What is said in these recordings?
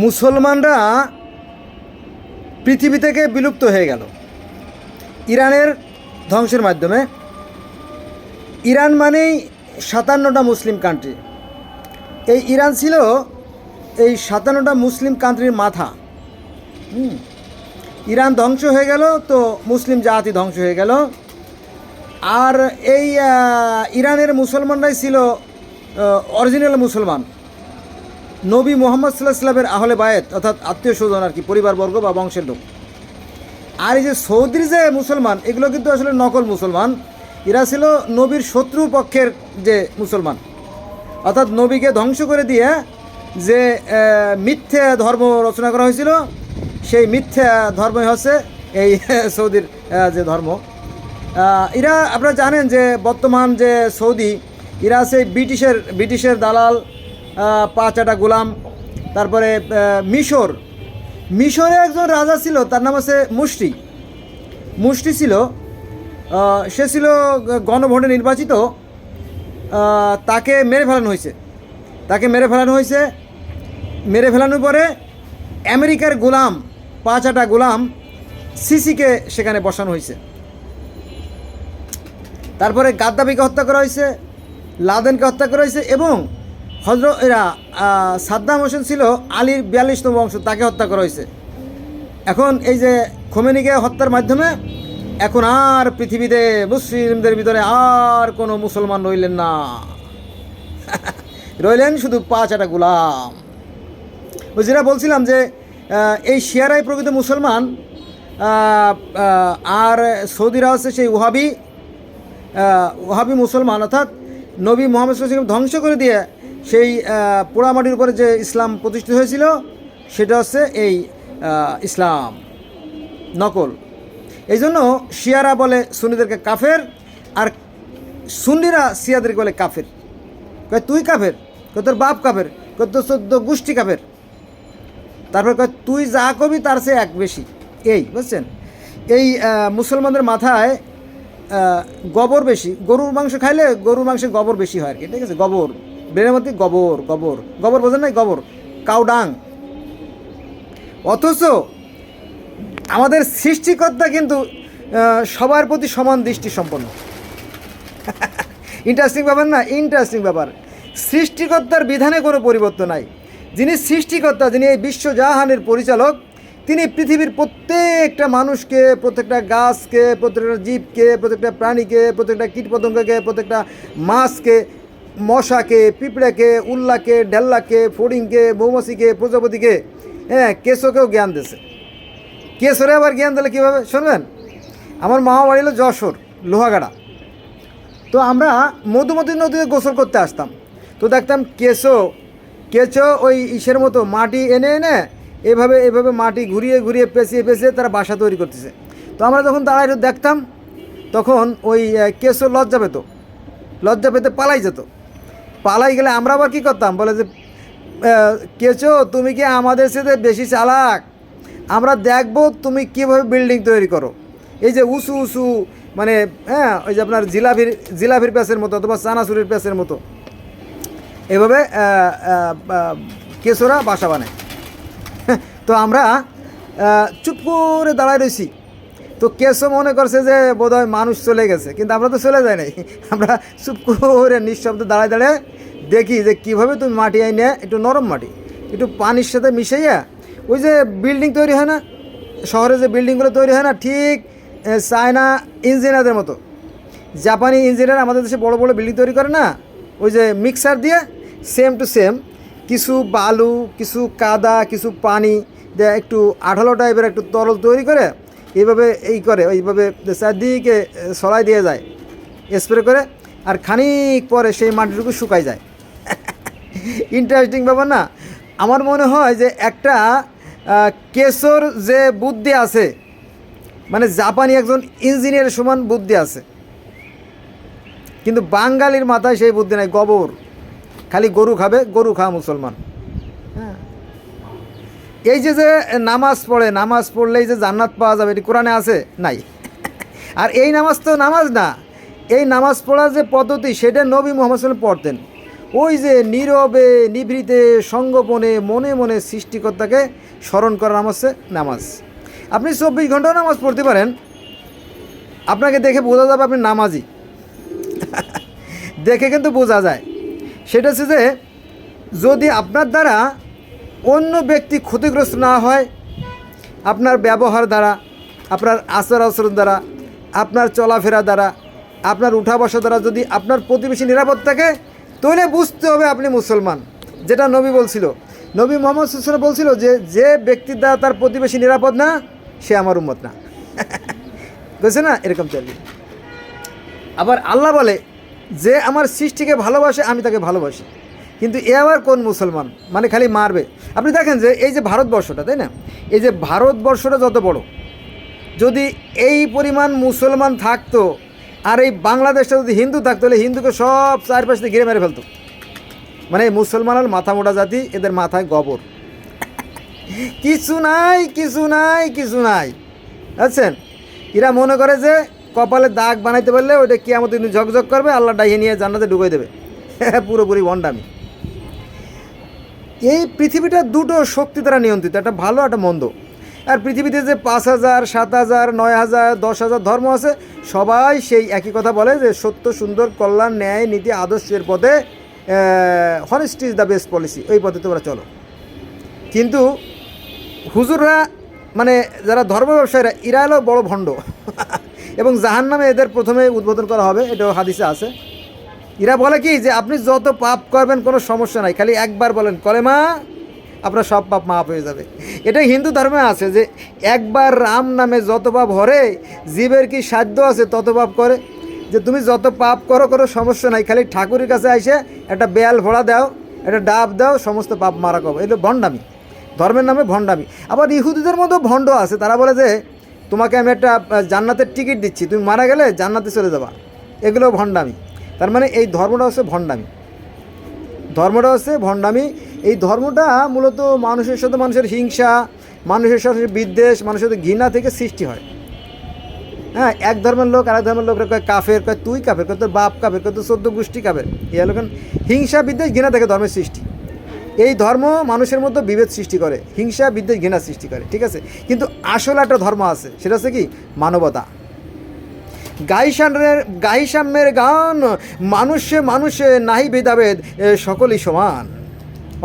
মুসলমানরা পৃথিবী থেকে বিলুপ্ত হয়ে গেল ইরানের ধ্বংসের মাধ্যমে। ইরান মানেই 57টা মুসলিম কান্ট্রি। এই ইরান ছিল এই 57টা মুসলিম কান্ট্রির মাথা। ইরান ধ্বংস হয়ে গেল তো মুসলিম জাতি ধ্বংস হয়ে গেল। আর এই ইরানের মুসলমানরাই ছিল অরিজিনাল মুসলমান, নবী মোহাম্মদ সাল্লাল্লাহু আলাইহি ওয়াসাল্লামের আহলে বায়েত, অর্থাৎ আত্মীয় স্বজন আর কি, পরিবারবর্গ বা বংশের লোক। আর এই যে সৌদির যে মুসলমান, এগুলো কিন্তু আসলে নকল মুসলমান। এরা ছিল নবীর শত্রু পক্ষের যে মুসলমান, অর্থাৎ নবীকে ধ্বংস করে দিয়ে যে মিথ্যা ধর্ম রচনা করা হয়েছিল, সেই মিথ্যা ধর্মই হচ্ছে এই সৌদির যে ধর্ম। এরা আপনারা জানেন যে বর্তমান যে সৌদি, এরা আছে ব্রিটিশের দালাল, পাঁচাটা গোলাম। তারপরে মিশরে একজন রাজা ছিল, তার নাম আছে মুশরি ছিল। সে ছিল গণভোটে নির্বাচিত। তাকে মেরে ফেলানো হয়েছে। মেরে ফেলানোর পরে আমেরিকার গোলাম, পাঁচাটা গোলাম সিসিকে সেখানে বসানো হয়েছে। তারপরে গাদ্দাফিকে হত্যা করা হয়েছে, লাদেনকে হত্যা করা হয়েছে, এবং সাদ্দাম হোসেন ছিল আলীর 42তম বংশ, তাকে হত্যা করা হয়েছে। এখন এই যে খোমেনিকে হত্যার মাধ্যমে এখন আর পৃথিবীতে মুসলিমদের ভিতরে আর কোনো মুসলমান রইলেন না, রইলেন শুধু পাঁচাটা গোলাম। ওই যেটা বলছিলাম যে এই শিয়ারাই প্রকৃত মুসলমান, আর সৌদিরা হচ্ছে সেই ওহাবি মুসলমান, অর্থাৎ নবী মুহাম্মদ সাল্লাল্লাহু আলাইহি ওয়াসাল্লাম ধ্বংস করে দিয়ে সেই পোড়ামাটির উপরে যে ইসলাম প্রতিষ্ঠিত হয়েছিল, সেটা হচ্ছে এই ইসলাম নকল। এই জন্য শিয়ারা বলে সুন্নিদেরকে কাফের, আর সুন্নিরা শিয়াদেরকে বলে কাফের। কয় তুই কাফের, কয় তোর বাপ কাফের, কয় তোর 14 গোষ্ঠী কাফের। তারপর কয় তুই যা কবি তার চেয়ে এক বেশি। এই বুঝছেন, এই মুসলমানদের মাথায় গোবর বেশি। গরুর মাংস খাইলে গরুর মাংসে গোবর বেশি হয় আর কি, ঠিক আছে? গোবর ব্রেনের মধ্যে গোবর বোঝেন নাই? গোবর, কাউডাং। অথচ আমাদের সৃষ্টিকর্তা কিন্তু সবার প্রতি সমান দৃষ্টি সম্পন্ন। ইন্টারেস্টিং ব্যাপার না? ইন্টারেস্টিং ব্যাপার। সৃষ্টিকর্তার বিধানে কোনো পরিবর্তন নাই। যিনি সৃষ্টিকর্তা, যিনি এই বিশ্বজাহানের পরিচালক, তিনি পৃথিবীর প্রত্যেকটা মানুষকে, প্রত্যেকটা গাছকে, প্রত্যেকটা জীবকে, প্রত্যেকটা প্রাণীকে, প্রত্যেকটা কীটপতঙ্গকে, প্রত্যেকটা মাছকে, মশাকে, পিঁপড়াকে, উল্লাকে, ঢেল্লাকে, ফড়িংকে, মৌমাছিকে, প্রজাপতিকে, কেঁচোকেও জ্ঞান দিয়েছে। কেঁচোরে আবার জ্ঞান দিলে কীভাবে শুনবেন? আমার মামা বাড়ি হলো যশোর, লোহাগাড়া। তো আমরা মধুমতি নদীতে গোসল করতে আসতাম, তো দেখতাম কেঁচো ওই ইসের মতো মাটি এনে এভাবে মাটি ঘুরিয়ে পেঁচিয়ে তারা বাসা তৈরি করতেছে। তো আমরা যখন দাঁড়াই দেখতাম, তখন ওই কেঁচো লজ্জা পেতে পালাই যেত। পালাই গেলে আমরা আবার কী করতাম, বলে যে কেঁচো তুমি কি আমাদের সাথে বেশি চালাক, আমরা দেখবো তুমি কীভাবে বিল্ডিং তৈরি করো। এই যে উঁচু মানে ওই যে আপনার জিলাপির প্যাচের মতো অথবা চানাচুরির প্যাচের মতো এভাবে কেঁচোরা বাসা বানায়। তো আমরা চুপ করে দাঁড়ায় রয়েছি। তো কেঁচো মনে করছে যে বোধহয় মানুষ চলে গেছে, কিন্তু আমরা তো চলে যাই নাই। আমরা চুপ করে নিঃশব্দে দাঁড়ায় দেখি যে কীভাবে তুমি মাটি আইনে, একটু নরম মাটি একটু পানির সাথে মিশাইয়া ওই যে বিল্ডিং তৈরি হয় না, শহরে যে বিল্ডিংগুলো তৈরি হয় না, ঠিক চায়না ইঞ্জিনিয়ারদের মতো, জাপানি ইঞ্জিনিয়ার আমাদের দেশে বড় বড় বিল্ডিং তৈরি করে না, ওই যে মিক্সার দিয়ে সেম টু সেম কিছু বালু, কিছু কাদা, কিছু পানি দিয়ে একটু আঠালো টাইপের একটু তরল তৈরি করে ওইভাবে চারদিকে ছড়াই দিয়ে যায় স্প্রে করে, আর খানিক পরে সেই মাটিটুকু শুকাই যায়। ইন্টারেস্টিং ব্যাপার না? আমার মনে হয় যে একটা কেঁচোর যে বুদ্ধি আছে, মানে জাপানি একজন ইঞ্জিনিয়ারের সমান বুদ্ধি আছে, কিন্তু বাঙালির মাথায় সেই বুদ্ধি নাই। গোবর, খালি গরু খাবে, গরু খাওয়া মুসলমান। হ্যাঁ, এই যে নামাজ পড়লেই যে জান্নাত পাওয়া যাবে, এটি কোরআনে আছে? নাই। আর এই নামাজ তো নামাজ না, এই নামাজ পড়ার যে পদ্ধতি, সেটা নবী মুহাম্মদ সাল্লাল্লাহু আলাইহি ওয়াসাল্লাম পড়তেন। ওই যে নীরবে নিভৃতে সঙ্গোপনে মনে মনে সৃষ্টিকর্তাকে স্মরণ করার নাম হচ্ছে নামাজ। আপনি 24 ঘন্টাও নামাজ পড়তে পারেন, আপনাকে দেখে বোঝা যাবে আপনি নামাজি। দেখে কিন্তু বোঝা যায়। সেটা হচ্ছে যে যদি আপনার দ্বারা অন্য ব্যক্তি ক্ষতিগ্রস্ত না হয়, আপনার ব্যবহার দ্বারা, আপনার আচার আচরণ দ্বারা, আপনার চলাফেরা দ্বারা, আপনার উঠা বসা দ্বারা যদি আপনার প্রতিবেশী নিরাপদ থাকে, তাহলে বুঝতে হবে আপনি মুসলমান। যেটা নবী বলছিল, নবী মোহাম্মদ সাল্লাল্লাহু আলাইহি ওয়াসাল্লাম বলছিল যে যে ব্যক্তির দ্বারা তার প্রতিবেশী নিরাপদ না, সে আমার উম্মত না। বুঝছে না? এরকম চলবে। আবার আল্লাহ বলে যে আমার সৃষ্টিকে ভালোবাসে আমি তাকে ভালোবাসি। কিন্তু এ আবার কোন মুসলমান? মানে খালি মারবে। আপনি দেখেন যে এই যে ভারতবর্ষটা, তাই না, এই যে ভারতবর্ষটা যত বড়, যদি এই পরিমাণ মুসলমান থাকতো আর এই বাংলাদেশটা যদি হিন্দু থাকতো, তাহলে হিন্দুকে সব চারপাশ থেকে ঘিরে মেরে ফেলতো। মানে এই মুসলমান আর মাথা মোটা জাতি, এদের মাথায় গোবর। কিছু নাই, কিছু নাই, কিছু নাই। বুঝছেন? এরা মনে করে যে কপালে দাগ বানাইতে পারলে ওইটা কিয়ামত দিন ঝকঝক করবে, আল্লাহ ডাইয়ে নিয়ে জান্নাতে ঢুকিয়ে দেবে। পুরোপুরি ভণ্ডামি। এই পৃথিবীটা দুটো শক্তি দ্বারা নিয়ন্ত্রিত, একটা ভালো একটা মন্দ। আর পৃথিবীতে যে 5000, 7000, 9000, 10,000 ধর্ম আছে, সবাই সেই একই কথা বলে যে সত্য, সুন্দর, কল্যাণ, ন্যায়, নীতি, আদর্শের পথে, honesty is the best policy, ওই পথে তোমরা চলো। কিন্তু হুজুররা, মানে যারা ধর্ম ব্যবসায়ীরা, এরা হলো বড় ভণ্ড। এবং জাহান্নামে এদের প্রথমে উদ্বোধন করা হবে, এটাও হাদিসে আছে। এরা বলে কি যে আপনি যত পাপ করবেন কোনো সমস্যা নাই, খালি একবার বলেন কলেমা, আপনার সব পাপ মাফ হয়ে যাবে। এটা হিন্দু ধর্মে আছে যে একবার রাম নামে যত পাপ হরে, জীবের কি সাধ্য আছে তত পাপ করে। যে তুমি যত পাপ করো কোনো সমস্যা নাই, খালি ঠাকুরের কাছে এসে একটা বেয়াল ভোড়া দাও, একটা ডাব দাও, সমস্ত পাপ মারা করবো। এটা ভণ্ডামি, ধর্মের নামে ভণ্ডামি। আবার ইহুদিদের মধ্যেও ভণ্ড আছে, তারা বলে যে তোমাকে আমি একটা জান্নাতের টিকিট দিচ্ছি, তুমি মারা গেলে জান্নাতে চলে যাবা। এগুলো ভণ্ডামি। তার মানে এই ধর্মটা হচ্ছে ভণ্ডামি, ধর্মটা হচ্ছে ভণ্ডামি। এই ধর্মটা মূলত মানুষের সাথে মানুষের হিংসা, মানুষের সাথে বিদ্বেষ, মানুষের সাথে ঘৃণা থেকে সৃষ্টি হয়। হ্যাঁ, এক ধর্মের লোক আরেক ধর্মের লোকরা কয় কাফের, কয় তুই কাফের, কয় তোর বাপ কাফের, কয় তোর 14 গোষ্ঠী কাফের। এই হলো হিংসা, বিদ্বেষ, ঘৃণা থেকে ধর্মের সৃষ্টি। এই ধর্ম মানুষের মধ্যে বিভেদ সৃষ্টি করে, হিংসা, বিদ্বেষ, ঘৃণা সৃষ্টি করে, ঠিক আছে। কিন্তু আসলে একটা ধর্ম আছে, সেটা হচ্ছে কি মানবতা। গাই সাম্যের গান, মানুষে মানুষে নাহি ভেদাভেদ, সকলই সমান,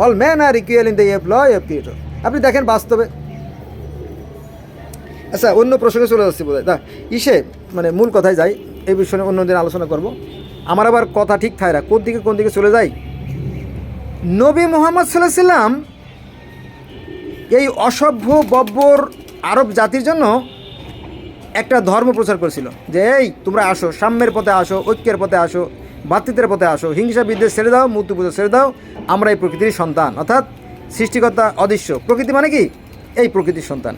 all man are equal in the employ of creator. আপনি দেখেন বাস্তবে। আচ্ছা, অন্য প্রসঙ্গে চলে যাচ্ছি বোধ হয়, মানে মূল কথায় যাই, এই বিষয়ে অন্যদিন আলোচনা করব। আমার আবার কথা ঠিক থাকে না, কোন দিকে চলে যাই। নবী মুহাম্মদ সাল্লাল্লাহু আলাইহি সাল্লাম এই অসভ্য বব্বর আরব জাতির জন্য একটা ধর্ম প্রচার করেছিল যে এই তোমরা আসো, সাম্যের পথে আসো, ঐক্যের পথে আসো, ভ্রাতৃত্বের পথে আসো, হিংসা বিদ্বেষ ছেড়ে দাও, মূর্তি পূজা ছেড়ে দাও, আমরা এই প্রকৃতির সন্তান, অর্থাৎ সৃষ্টিকর্তা অদৃশ্য। প্রকৃতি মানে কি? এই প্রকৃতির সন্তান।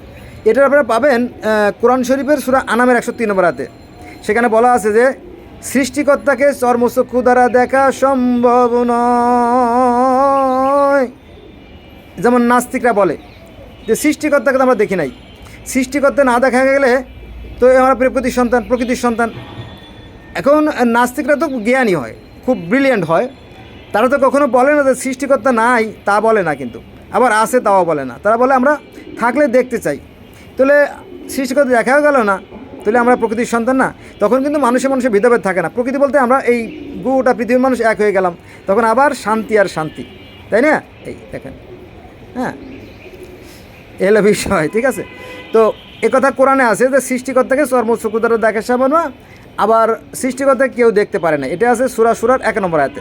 এটার আপনারা পাবেন কোরআন শরীফের সূরা আনামের 103 নম্বর আয়াতে। সেখানে বলা আছে যে সৃষ্টিকর্তাকে চর্মচক্ষু দ্বারা দেখা সম্ভব নয়। যেমন নাস্তিকরা বলে যে সৃষ্টিকর্তাকে তো আমরা দেখি নাই, সৃষ্টিকর্তা না দেখা গেলে তো আমরা প্রকৃতির সন্তান। এখন নাস্তিকরা তো জ্ঞানী হয়, খুব ব্রিলিয়েন্ট হয়, তারা তো কখনো বলে না যে সৃষ্টিকর্তা নাই, তা বলে না। কিন্তু আবার আছে, তাও বলে না। তারা বলে আমরা থাকলে দেখতে চাই। তাহলে সৃষ্টিকর্তা দেখাও গেল না, তাহলে আমরা প্রকৃতির সন্তান না? তখন কিন্তু মানুষের ভেদাভেদ থাকে না। প্রকৃতি বলতে আমরা এই গোটা পৃথিবীর মানুষ এক হয়ে গেলাম, তখন আবার শান্তি আর শান্তি, তাই না? এই দেখেন, হ্যাঁ, এলো বিষয়, ঠিক আছে। তো একথা কোরআনে আছে যে সৃষ্টিকর্তাকে চর্মচক্ষু দ্বারা দেখা সম্ভব না, আবার সৃষ্টিকর্তা কেউ দেখতে পারে না, এটা আছে সূরার 1 নম্বর আয়াতে।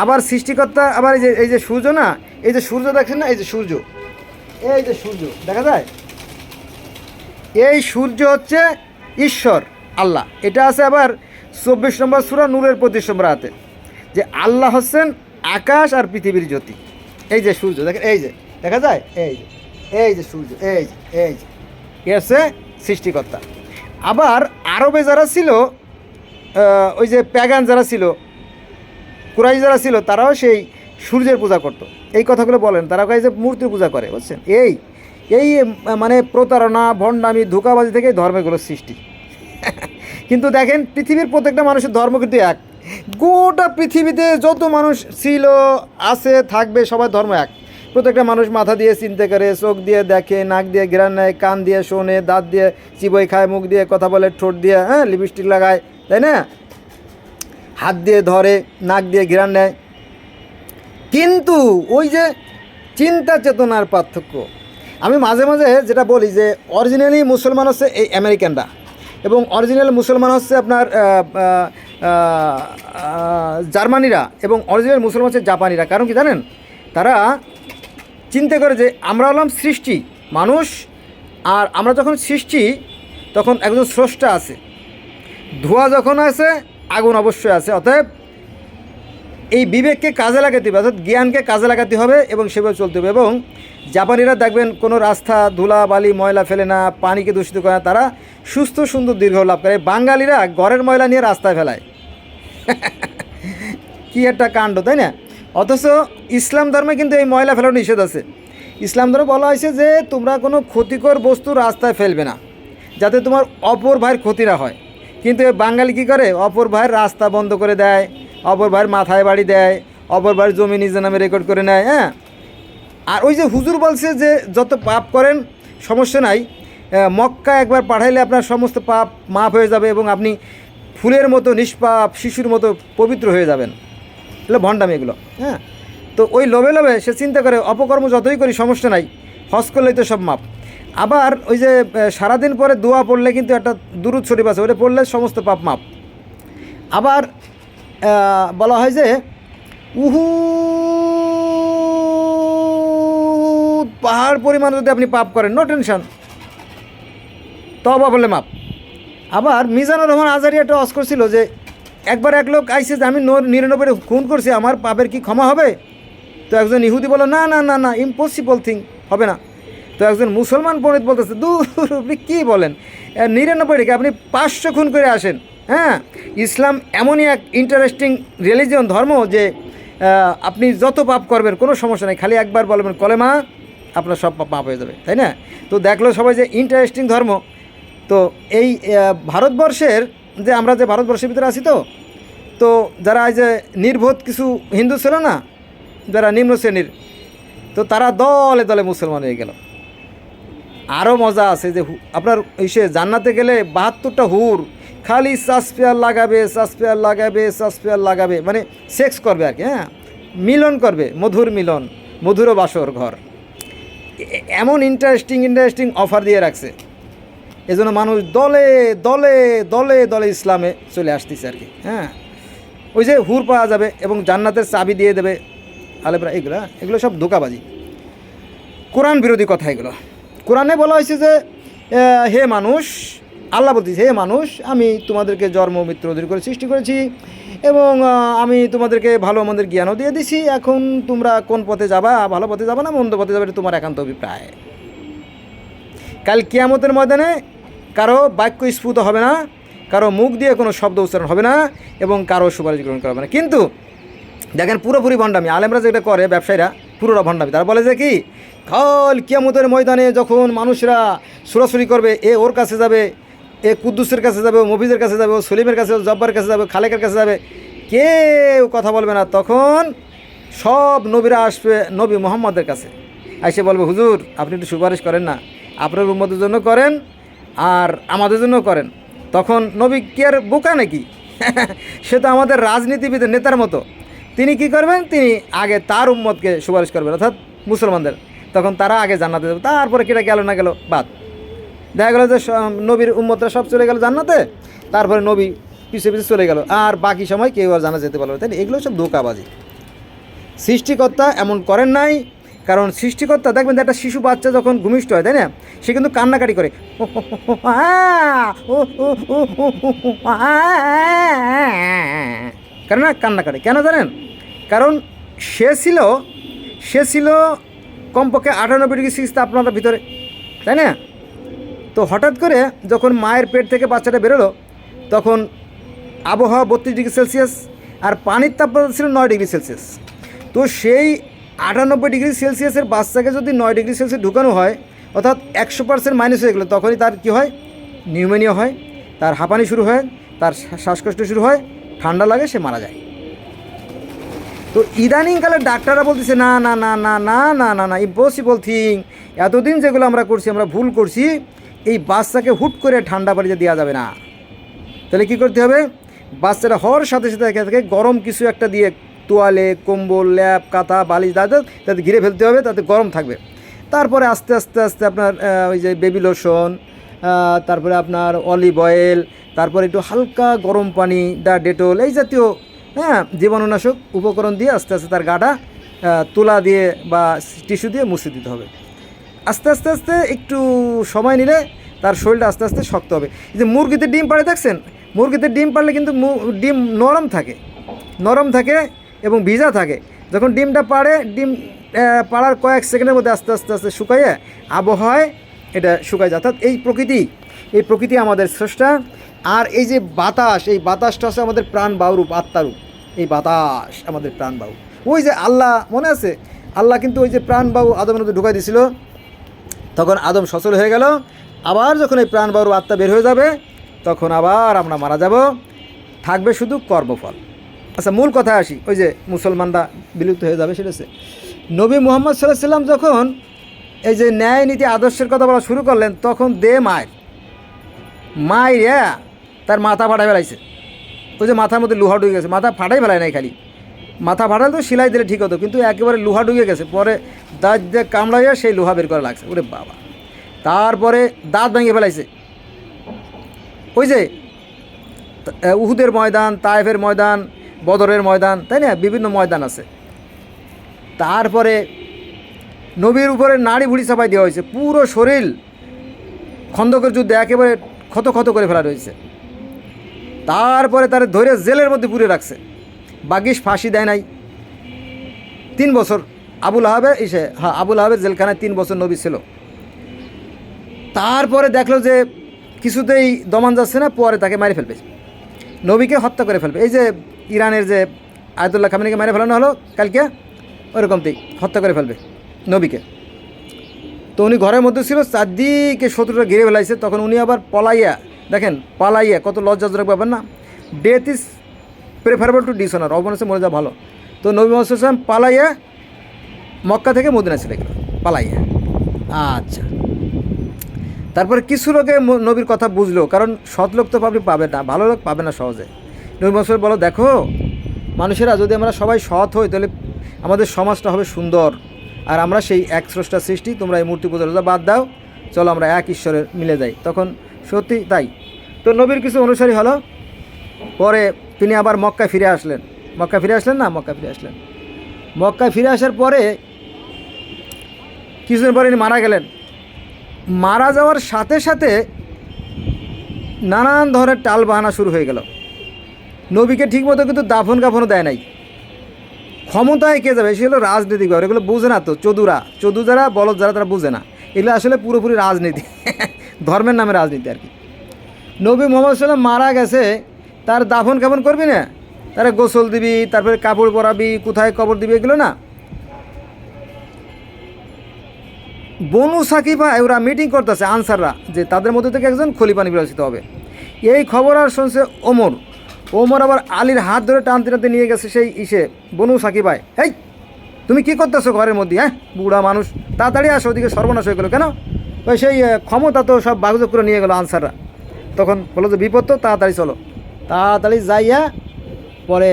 আবার সৃষ্টিকর্তা, আবার এই যে সূর্য না, এই যে সূর্য দেখেন না, এই যে সূর্য দেখা যায়, এই সূর্য হচ্ছে ঈশ্বর, আল্লাহ। এটা আছে আবার 24 নম্বর সূরা নূরের 25 নম্বর আয়াতে, যে আল্লাহ হচ্ছেন আকাশ আর পৃথিবীর জ্যোতি। এই যে সূর্য দেখেন, এই যে দেখা যায়, এই যে সূর্য, এই যে এ হচ্ছে সৃষ্টিকর্তা। আবার আরবে যারা ছিল, ওই যে প্যাগান যারা ছিল, কুরাইশ যারা ছিল, তারাও সেই সূর্যের পূজা করতো। এই কথাগুলো বলেন, তারা কয় যে মূর্তির পূজা করে, বুঝছেন? এই মানে প্রতারণা, ভণ্ডামি, ধোঁকাবাজি থেকে ধর্মগুলোর সৃষ্টি। কিন্তু দেখেন পৃথিবীর প্রত্যেকটা মানুষের ধর্ম কিন্তু এক, গোটা পৃথিবীতে যত মানুষ ছিল, আছে, থাকবে, সবার ধর্ম এক। প্রত্যেকটা মানুষ মাথা দিয়ে চিন্তা করে, চোখ দিয়ে দেখে, নাক দিয়ে ঘ্রাণ নেয়, কান দিয়ে শোনে, দাঁত দিয়ে চিবোয় খায়, মুখ দিয়ে কথা বলে, ঠোঁট দিয়ে লিপস্টিক লাগায়, তাই না? হাত দিয়ে ধরে, নাক দিয়ে ঘ্রাণ নেয়। কিন্তু ওই যে চিন্তা চেতনার পার্থক্য, আমি মাঝে মাঝে যেটা বলি যে অরিজিনালি মুসলমান হচ্ছে এই আমেরিকানরা, এবং অরিজিনাল মুসলমান হচ্ছে আপনার জার্মানিরা, এবং অরিজিনাল মুসলমান হচ্ছে জাপানিরা। কারণ কি জানেন? তারা চিন্তা করে যে আমরা হলাম সৃষ্টি মানুষ, আর আমরা যখন সৃষ্টি তখন একজন স্রষ্টা আছে, ধোঁয়া যখন আছে আগুন অবশ্যই আছে। অতএব এই বিবেককে কাজে লাগাতে হবে, অর্থাৎ জ্ঞানকে কাজে লাগাতে হবে এবং সেভাবে চলতে হবে। এবং জাপানিরা দেখবেন কোনো রাস্তা ধুলা বালি ময়লা ফেলে না, পানিকে দূষিত করে না, তারা সুস্থ সুন্দর দীর্ঘ লাভ করে। বাঙালিরা ঘরের ময়লা নিয়ে রাস্তায় ফেলায়। কি একটা কাণ্ড, তাই না? অথচ ইসলাম ধর্মে কিন্তু এই ময়লা ফেলানো নিষেধ আছে। ইসলাম ধর্মে বলা হয়েছে যে তোমরা কোনো ক্ষতিকর বস্তু রাস্তায় ফেলবে না, যাতে তোমার অপর ভাইয়ের ক্ষতি না হয়। কিন্তু বাঙালি কী করে? অপর ভাইয়ের রাস্তা বন্ধ করে দেয়, অপর ভাইয়ের মাথায় বাড়ি দেয়, অপর ভাইয়ের জমি নিজের নামে রেকর্ড করে নেয়। আর ওই যে হুজুর বলছে যে যত পাপ করেন সমস্যা নাই, মক্কা একবার পাঠাইলে আপনার সমস্ত পাপ মাফ হয়ে যাবে এবং আপনি ফুলের মতো নিষ্পাপ শিশুর মতো পবিত্র হয়ে যাবেন। এগুলো ভণ্ডামি এগুলো। তো ওই লোভে লোভে সে চিন্তা করে অপকর্ম যতই করি সমস্যা নাই, হজ করলেই তো সব মাপ। আবার ওই যে সারাদিন পরে দোয়া পড়লে কিন্তু একটা দুরূদ শরীফ আছে, ওটা পড়লে সমস্ত পাপ মাপ। আবার বলা হয় যে পাহাড় পরিমাণ যদি আপনি পাপ করেন, নো টেনশন, তওবা বলে মাপ। আবার মিজানুর রহমান আজারি একটা ওয়াজ করছিল যে একবার এক লোক আইসে যে আমি 99 খুন করছি, আমার পাপের কি ক্ষমা হবে? তো একজন ইহুদি বলো না না না না, ইম্পসিবল থিং, হবে না। তো একজন মুসলমান পণ্ডিত বলতেছে দূর, আপনি কী বলেন, 99কে আপনি 500 খুন করে আসেন। ইসলাম এমনই এক ইন্টারেস্টিং রিলিজিয়ন, ধর্ম, যে আপনি যত পাপ করবেন কোনো সমস্যা নেই, খালি একবার বলবেন কলেমা, আপনার সব পাপ মাপ হয়ে যাবে, তাই না? তো দেখলো সবাই যে ইন্টারেস্টিং ধর্ম। তো এই ভারতবর্ষের যে আমরা যে ভারতবর্ষের ভিতরে আছি, তো যারা এই যে নির্বোধ কিছু হিন্দু ছিল না, যারা নিম্ন শ্রেণীর, তো তারা দলে দলে মুসলমান হয়ে গেল। আরও মজা আছে যে আপনার সে জান্নাতে গেলে 72টা হুর খালি সাসপেয়ার লাগাবে, সাসপেয়ার লাগাবে, সাসপেয়ার লাগাবে, মানে সেক্স করবে আর কি, মিলন করবে, মধুর মিলন, মধুর বাসর ঘর। এমন ইন্টারেস্টিং অফার দিয়ে রাখছে, এজন্য মানুষ দলে দলে দলে দলে ইসলামে চলে আসতেছে আর কি। ওই যে হুর পাওয়া যাবে এবং জান্নাতের চাবি দিয়ে দেবে আলেমরা, এগুলো সব ধোঁকাবাজি, কোরআন বিরোধী কথা এগুলো। কোরআনে বলা হয়েছে যে হে মানুষ, আল্লাহ বলতেছে, হে মানুষ, আমি তোমাদেরকে জন্ম মৃত্যু দূর করে সৃষ্টি করেছি এবং আমি তোমাদেরকে ভালো মন্দের জ্ঞানও দিয়ে দিছি। এখন তোমরা কোন পথে যাবা, ভালো পথে যাবা না মন্দ পথে যাবে, এটা তোমার একান্ত অভিপ্রায়। কাল কিয়ামতের ময়দানে কারো বাক্য স্ফুট হবে না, কারো মুখ দিয়ে কোনো শব্দ উচ্চারণ হবে না এবং কারো সুপারিশ গ্রহণ করা হবে না। কিন্তু দেখেন পুরোপুরি ভণ্ডামি, আলেমরা যেটা করে, ব্যবসায়ীরা পুরোটা ভণ্ডামি। তারা বলে যে কি, কাল কিয়ামতের ময়দানে যখন মানুষরা সুরাসুরি করবে, এ ওর কাছে যাবে, এ কুদ্দুসের কাছে যাবে, ও মফিজের কাছে যাবে, ও সলিমের কাছে, ও জব্বার কাছে যাবে, খালেকের কাছে যাবে, কেউ কথা বলবে না। তখন সব নবীরা আসবে নবী মুহাম্মদের কাছে, এসে বলবে হুজুর আপনি একটু সুপারিশ করেন না, আপনার উম্মতের জন্য করেন আর আমাদের জন্য করেন। তখন নবী কি আর বোকা নাকি? সে তো আমাদের রাজনীতিবিদের নেতার মতো। তিনি কি করবেন? তিনি আগে তার উম্মতকে সুপারিশ করবেন, অর্থাৎ মুসলমানদের। তখন তারা আগে জান্নাতে যাবে, তারপরে কিটা গেল না গেল বাদ। দেখা গেল যে নবীর উম্মতরা সব চলে গেল জান্নাতে, তারপরে নবী পিছে পিছে চলে গেল, আর বাকি সময় কেউ আর জানা যেতে পারবে, তাই এগুলো সব ধোঁকাবাজি। সৃষ্টিকর্তা এমন করেন নাই, কারণ সৃষ্টিকর্তা দেখবেন একটা শিশু বাচ্চা যখন ভূমিষ্ঠ হয়, তাই না, সে কিন্তু কান্নাকাটি করে, কারণ কান্নাকাটি কেন জানেন? কারণ সে ছিল কমপক্ষে 98°C তাপমাত্রার ভিতরে, তাই না? তো হঠাৎ করে যখন মায়ের পেট থেকে বাচ্চাটা বেরোলো, তখন আবহাওয়া 32°C আর পানির তাপমাত্রা ছিল 9°C। তো সেই 98°C বাচ্চাকে যদি 9°C ঢুকানো হয়, অর্থাৎ 100% মাইনাস হয়ে গেলো, তখনই তার কী হয়? নিউমোনিয়া হয়, তার হাঁপানি শুরু হয়, তার শ্বাসকষ্ট শুরু হয়, ঠান্ডা লাগে, সে মারা যায়। তো ইদানিংকালে ডাক্তাররা বলতেছে না না না না না না না না ইম্পসিবল থিং, এতদিন যেগুলো আমরা করছি, আমরা ভুল করছি, এই বাচ্চাকে হুট করে ঠান্ডা পানিতে দেওয়া যাবে না। তাহলে কী করতে হবে, বাচ্চাটা হওয়ার সাথে সাথে একে থেকে গরম কিছু একটা দিয়ে, তোয়ালে, কম্বল, ল্যাপ, কাঁথা, বালিশ তাতে ঘিরে ফেলতে হবে, তাতে গরম থাকবে। তারপরে আস্তে আস্তে আস্তে আপনার ওই যে বেবি লোশন, তারপরে আপনার অলিভ অয়েল, তারপরে একটু হালকা গরম পানি, ডেটল, এই জাতীয় জীবাণুনাশক উপকরণ দিয়ে আস্তে আস্তে তার গাটা তুলা দিয়ে বা টিস্যু দিয়ে মুছে দিতে হবে। আস্তে আস্তে আস্তে একটু সময় নিলে তার শরীরটা আস্তে আস্তে শক্ত হবে। এই যে মুরগিতে ডিম পাড়ে দেখছেন, মুরগিতে ডিম পাড়লে কিন্তু ডিম নরম থাকে এবং ভিজা থাকে। যখন ডিমটা পাড়ে, ডিম পাড়ার কয়েক সেকেন্ডের মধ্যে আস্তে আস্তে আস্তে শুকাইয়ে আবহাওয়ায় এটা শুকায় যায়। অর্থাৎ এই প্রকৃতি আমাদের স্রষ্টা। আর এই যে বাতাস, এই বাতাসটা হচ্ছে আমাদের প্রাণ বায়ুরূপ, আত্মারূপ। এই বাতাস আমাদের প্রাণ বায়ু। ওই যে আল্লাহ, মনে আছে, আল্লাহ কিন্তু ওই যে প্রাণ বায়ু আদমের মধ্যে ঢুকাই দিয়েছিল, তখন আদম সচল হয়ে গেল। আবার যখন এই প্রাণ বায়ুর আত্মা বের হয়ে যাবে, তখন আবার আমরা মারা যাব, থাকবে শুধু কর্মফল। আচ্ছা, মূল কথা আসি। ওই যে মুসলমানরা বিলুপ্ত হয়ে যাবে, সেটা হচ্ছে নবী মুহাম্মদ সাল্লাল্লাহু আলাইহি সাল্লাম যখন এই যে ন্যায় নীতি আদর্শের কথা বলা শুরু করলেন, তখন মায়ের তার মাথা ফাটাই ফেলাইছে। ওই যে মাথার মধ্যে লোহা ঢুকে গেছে, মাথা ফাটাই ফেলায় নাই, খালি মাথা ফাটালে তো সেলাই দিলে ঠিক হতো, কিন্তু একেবারে লোহা ঢুকে গেছে। পরে দাঁত দিয়ে কামড়াইয়া সেই লোহা বের করা লাগছে, ওরে বাবা। তারপরে দাঁত ভেঙে ফেলাইছে। ওই যে উহুদের ময়দান, তায়েফের ময়দান, বদরের ময়দান, তাই না, বিভিন্ন ময়দান আছে। তারপরে নবীর উপরে নাড়ি ভুড়ি চাপাই দেওয়া হয়েছে, পুরো শরীর খন্দকের যুদ্ধে একেবারে ক্ষত ক্ষত করে ফেলা রয়েছে। তারপরে তার ধরে জেলের মধ্যে পুরে রাখছে। বাগিশ ফাঁসি দেয় নাই 3 বছর। আবুল আহাবের জেলখানায় 3 বছর নবী ছিল। তারপরে দেখলো যে কিছুতেই দমান যাচ্ছে না, পরে তাকে মেরে ফেলবে, নবীকে হত্যা করে ফেলবে। এই যে ইরানের যে আয়াতুল্লাহ খামেনিকে মেরে ফেলানো হলো কালকে, ওরকমতেই হত্যা করে ফেলবে নবীকে। তো উনি ঘরের মধ্যে ছিল, চারদিকে শত্রুরা ঘিরে ফেলাইছে। তখন উনি আবার পালাইয়া, কত লজ্জাজনক ব্যাপার না। Death is preferable to dishonour, অবনসে মরে যাওয়া ভালো। তো নবী মুহাম্মদ সাল্লাল্লাহু আলাইহি ওয়াসাল্লাম পালাইয়া মক্কা থেকে মদিনা চলে গেল, পালাইয়া। আচ্ছা, তারপরে কিছু লোকে নবীর কথা বুঝলো, কারণ সৎ লোক তো পাবে না, ভালো লোক পাবে না সহজে। নবী মুহাম্মদ বলো, দেখো মানুষেরা, যদি আমরা সবাই সৎ হই, তাহলে আমাদের সমাজটা হবে সুন্দর। আর আমরা সেই এক স্রষ্টা সৃষ্টি, তোমরা এই মূর্তি পূজা বাদ দাও, চলো আমরা এক ঈশ্বরের মিলে যাই। তখন সত্যি তাই। তো নবীর কিছু অনুসারী হলো। পরে তিনি আবার মক্কায় ফিরে আসলেন। মক্কায় ফিরে আসার পরে কিছুদিন পরে তিনি মারা গেলেন। মারা যাওয়ার সাথে সাথে নানান ধরনের টাল বাহানা শুরু হয়ে গেল। নবীকে ঠিকমতো কিন্তু দাফন কাফনও দেয় নাই। ক্ষমতায় কে যাবে, সে হলো রাজনীতি করে, এগুলো বুঝে না তো। চোদু যারা, বলদ যারা, তারা বুঝে না। এগুলো আসলে পুরোপুরি রাজনীতি, ধর্মের নামে রাজনীতি আর কি। নবী মুহাম্মদ সাল্লাল্লাহু আলাইহি ওয়াসাল্লাম মারা গেছে, তার দাফন কাফন করবি না, তারা গোসল দিবি, তারপরে কাপড় পরাবি, কোথায় কবর দিবি, এগুলো না। বনু সাকিফা ওরা মিটিং করতেছে, আনসাররা, যে তাদের মধ্যে থেকে একজন খলিফা নির্বাচিত হবে। এই খবর আর শুনছে ওমর আবার আলীর হাত ধরে টানতে টানতে নিয়ে গেছে সেই বনু সাকিফায়। এই তুমি কী করতেছো ঘরের মধ্যে? বুড়া মানুষ, তাড়াতাড়ি আসো, ওদিকে সর্বনাশ হয়ে গেলো। কেন? ওই সেই ক্ষমতা তো সব বাগযোগ করে নিয়ে গেলো আনসাররা। তখন বলো যে বিপদ, তো তাড়াতাড়ি চলো। তাড়াতাড়ি যাইয়া পরে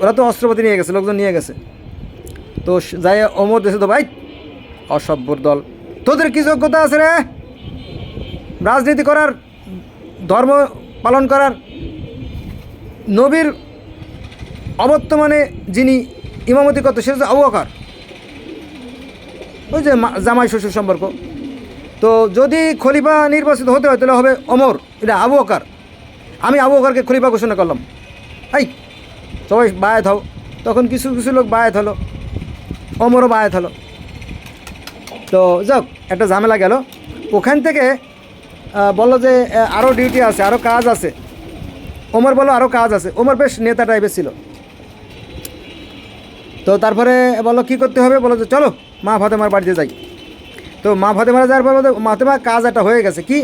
ওরা তো অস্ত্রপাতি নিয়ে গেছে, লোকজন নিয়ে গেছে। তো যাইয়া ওমর দেশে, তো ভাই অসভ্যর দল, তোদের কি যোগ্যতা আছে রে রাজনীতি করার, ধর্ম পালন করার? নবীর অবর্তমানে যিনি ইমামতি করতো, সে হচ্ছে আবু বকর, ওই যে জামাই শ্বশুর সম্পর্ক। তো যদি খলিফা নির্বাচিত হতে হয়, তাহলে হবে ওমর, এটা আবু বকর। আমি আবু বকরকে খলিফা ঘোষণা করলাম। সবাই বায়াত হও। তখন কিছু কিছু লোক বায়াত হলো, ওমরও বায়াত হলো। তো যাক, একটা ঝামেলা গেল। ওখান থেকে বললো যে আরও ডিউটি আছে, আরও কাজ আছে। ওমর বললো আরও কাজ আছে। ওমর বেশ নেতা টাইপের ছিল। তো তারপরে বললো কী করতে হবে, বলো যে চলো মা ফাতেমার বাড়িতে যাই। তো মা ফাতেমারা যাওয়ার পর ফাতেমা, কাজ একটা হয়ে গেছে, কি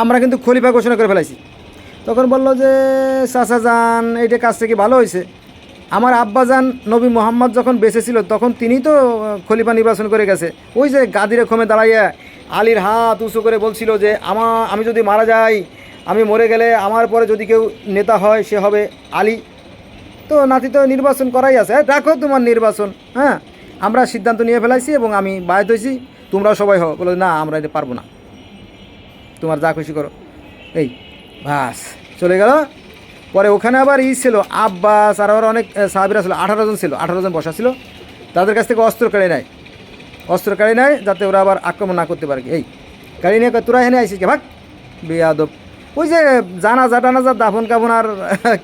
আমরা কিন্তু খলিফা ঘোষণা করে ফেলাইছি। তখন বলল যে চাচা যান এইটা কাজটা কি ভালো হয়েছে, আমার আব্বাজান নবী মোহাম্মদ যখন বেঁচে ছিল তখন তিনি তো খলিফা নির্বাচন করে গেছে, ওই যে গাদির ক্ষমে দাঁড়াইয়া আলীর হাত উঁচু করে বলছিল যে আমি যদি মারা যাই, আমি মরে গেলে আমার পরে যদি কেউ নেতা হয় সে হবে আলী। তো নাতি তো নির্বাচন করাই আছে, রাখো তোমার নির্বাচন, হ্যাঁ আমরা সিদ্ধান্ত নিয়ে ফেলাইছি এবং আমি বাধ্য হয়েছি, তোমরাও সবাই হও। বলো না আমরা এটা পারবো না, তোমার যা খুশি করো। এই বাস চলে গেল। পরে ওখানে আবার ছিল আব্বাস আর আবার অনেক সাহাবীরা ছিল, 18 জন ছিল, 18 জন বসা ছিল। তাদের কাছ থেকে অস্ত্র কেড়ে নেয় যাতে ওরা আবার আক্রমণ না করতে পারে। এই কাড়ি নিয়ে তোরা এখানে আইসিস কে, ভাগ বেয়াদব। ওই যে জানাজা টানাজা দাফন কাফন আর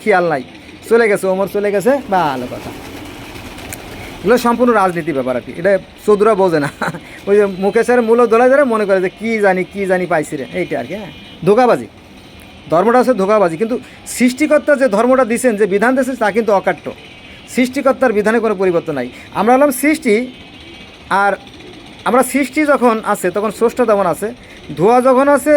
খেয়াল নাই, চলে গেছে, ওমর চলে গেছে, ভালো কথা। এগুলো সম্পূর্ণ রাজনীতি ব্যাপার আর কি, এটা চৌধুরা বোঝে না। ওই যে মুকেশের মূল দোলাই ধরে মনে করে যে কী জানি পাইছি রে, এইটা আর কি। হ্যাঁ ধোকাবাজি, ধর্মটা হচ্ছে ধোকাবাজি। কিন্তু সৃষ্টিকর্তা যে ধর্মটা দিয়েছেন, যে বিধান দিয়েছেন তা কিন্তু অকাট্য। সৃষ্টিকর্তার বিধানে কোনো পরিবর্তন নাই। আমরা হলাম সৃষ্টি, আর আমরা সৃষ্টি যখন আছে তখন স্রষ্টা তেমন আছে, ধোঁয়া যখন আছে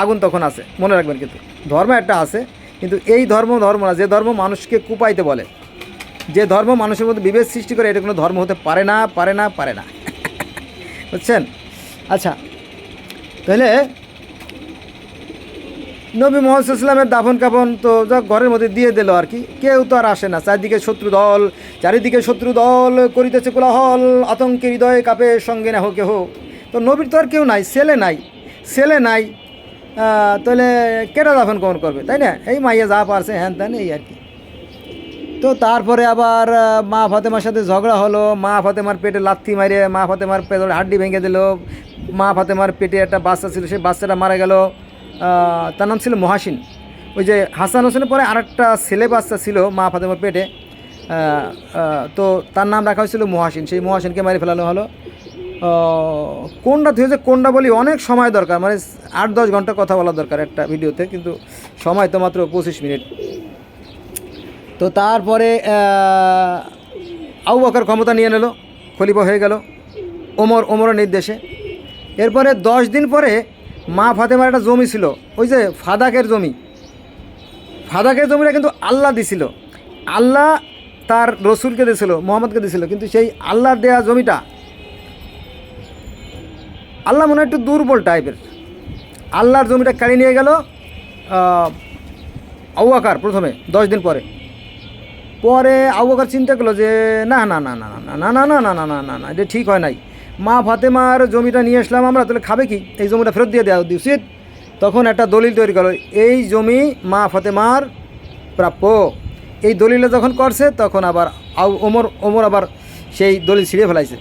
আগুন তখন আছে, মনে রাখবেন। কিন্তু ধর্ম একটা আছে, কিন্তু এই ধর্ম না। যে ধর্ম মানুষকে কুপাইতে বলে, যে ধর্ম মানুষের মধ্যে বিভেদ সৃষ্টি করে, এটা কোনো ধর্ম হতে পারে না। বুঝছেন? আচ্ছা, তাহলে নবী মুহাম্মদ সাল্লাল্লাহু আলাইহি ওয়াসাল্লামের দাফন কাফন তো ঘরের মধ্যে দিয়ে দিল আর কি, কেউ তো আর আসে না। চারিদিকে শত্রু দল করিতেছে কোলাহল, আতঙ্কে হৃদয়ে কাপে, সঙ্গে না হোক কেহ। তো নবীর তো আর কেউ নাই, ছেলে নাই, তাহলে কেটা দাফন কাফন করবে, তাই না? এই মাইয়া যা পারছে হ্যান ত্যান, এই আর কি। তো তারপরে আবার মা ফাতেমার সাথে ঝগড়া হলো, মা ফাতেমার পেটে লাথি মারে মা ফাতেমার পেটের হাড্ডি ভেঙে দিল। মা ফাতেমার পেটে একটা বাচ্চা ছিল, সেই বাচ্চাটা মারা গেল। তার নাম ছিল মহাসিন। ওই যে হাসান হোসেনের পরে আরেকটা ছেলে বাচ্চা ছিল মা ফাতেমার পেটে, তো তার নাম রাখা হয়েছিল মহাসিন। সেই মহাসিনকে মারি ফেলানো হলো। কোনটা হয়েছে কোনটা বলি, অনেক সময় দরকার, মানে 8-10 ঘন্টা কথা বলা দরকার একটা ভিডিওতে, কিন্তু সময় তো মাত্র 25 মিনিট। তো তারপরে আবু বকর ক্ষমতা নিয়ে নিল, খলিফা হয়ে গেল ওমরের নির্দেশে। এরপরে 10 দিন পরে মা ফাতেমার একটা জমি ছিল, ওই যে ফাদাকের জমিটা কিন্তু আল্লাহ দিছিল, আল্লাহ তার রসুলকে দিয়েছিল, মোহাম্মদকে দিয়েছিল। কিন্তু সেই আল্লাহর দেয়া জমিটা আল্লাহ মনে হয় একটু দুর্বল টাইপের, আল্লাহর জমিটা কাড়ি নিয়ে গেল আবু বকর প্রথমে। 10 দিন পরে আবু বকর চিন্তা করলো যে না, এটা ঠিক হয় নাই, মা ফাতেমার জমিটা নিয়ে আসলাম আমরা, তাহলে খাবে কি, এই জমিটা ফেরত দিয়ে দেওয়া উচিত। তখন একটা দলিল তৈরি করলো, এই জমি মা ফাতেমার প্রাপ্য। এই দলিলে যখন করছে তখন আবার ওমর আবার সেই দলিল ছিঁড়ে ফেলাইছে।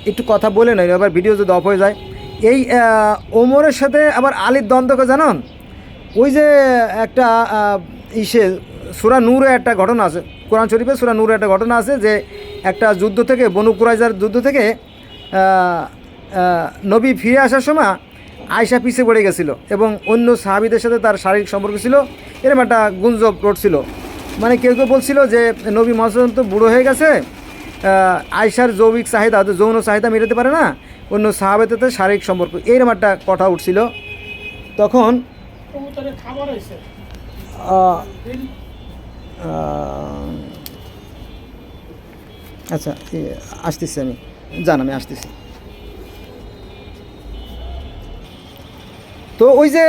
একটু কথা বলে নয়, আবার ভিডিও যদি অফ হয়ে যায়। এই ওমরের সাথে আবার আলীর দ্বন্দ্বকে জানান, ওই যে একটা সূরা নূরে একটা ঘটনা আছে, কোরআন শরীফে সূরা নূরে একটা ঘটনা আছে, যে একটা যুদ্ধ থেকে, বনু কুরাইজার যুদ্ধ থেকে নবী ফিরে আসার সময় আয়েশা পিছিয়ে পড়ে গেছিল এবং অন্য সাহাবীদের সাথে তার শারীরিক সম্পর্ক ছিল, এরকম একটা গুঞ্জব রটছিল। মানে কেউ বলছিল যে নবী মুহাম্মদ তো বুড়ো হয়ে গেছে, আয়েশার যৌন চাহিদা মেটাতে পারে না, অন্য সাহাবীদের সাথে শারীরিক সম্পর্ক, এইরকম একটা কথা উঠছিল। তখন আচ্ছা আসতেছি, আমি আসতেছি। তো ওই যে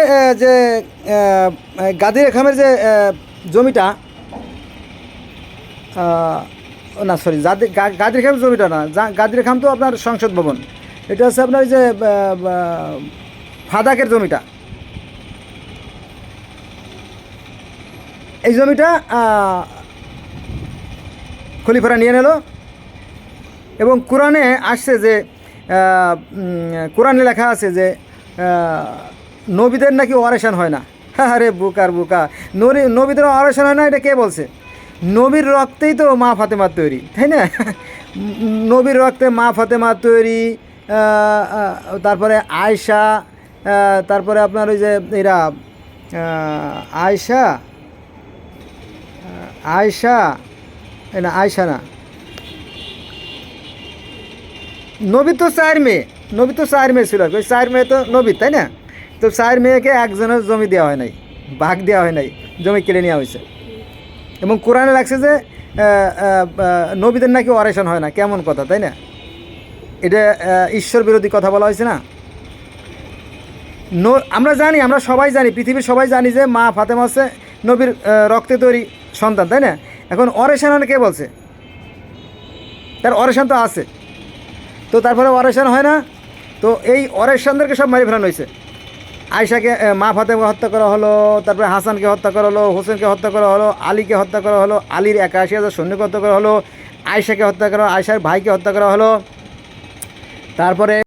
গাদির খামের যে জমিটা, না সরি, গাদির খামের জমিটা না, গাদির খাম তো আপনার সংসদ ভবন, এটা হচ্ছে আপনার যে ফাদাকের জমিটা। এই জমিটা খলিফারা নিয়ে নিল এবং কোরআনে আসছে যে, কোরআনে লেখা আছে যে নবীদের নাকি ওয়ারেশান হয় না। আরে বোকা, নবীদের ওয়ারেশান হয় না, এটা কে বলছে? নবীর রক্তেই তো মা ফাতেমার তৈরি, তাই না? নবীর রক্তে মা ফাতেমার তৈরি, তারপরে আয়েশা, তারপরে আপনার ওই যে এরা আয়েশা না, নবী তো 4 মেয়ে ছিল, ওই 4 মেয়ে তো নবী, তাই না? তো 4 মেয়েকে একজনের জমি দেওয়া হয় নাই, ভাগ দেওয়া হয় নাই, জমি কেড়ে নেওয়া হয়েছে। এবং কোরআনে লাগছে যে নবীদের নাকি অপারেশন হয় না, কেমন কথা তাই না? এটা ঈশ্বর বিরোধী কথা বলা হয়েছে না? আমরা জানি, আমরা সবাই জানি, পৃথিবীর সবাই জানি যে মা ফাতেমা হচ্ছে নবীর রক্তে তৈরি সন্তান, তাই না? এখন অপারেশন হয় না কে বলছে? তার অপারেশন তো আছে, তো তারপরে অপারেশন হয় না। তো এই অপারেশনদেরকে সব মারি ফেলানো হয়েছে। আয়েশাকে মা ফাতেমাকে হত্যা করা হলো, তারপরে হাসানকে হত্যা করা হলো, হোসেনকে হত্যা করা হলো, আলীকে হত্যা করা হলো, আলীর 81,000 সৈন্যকে হত্যা করা হলো, আয়েশাকে হত্যা করা, আয়েশার ভাইকে হত্যা করা হলো, তারপরে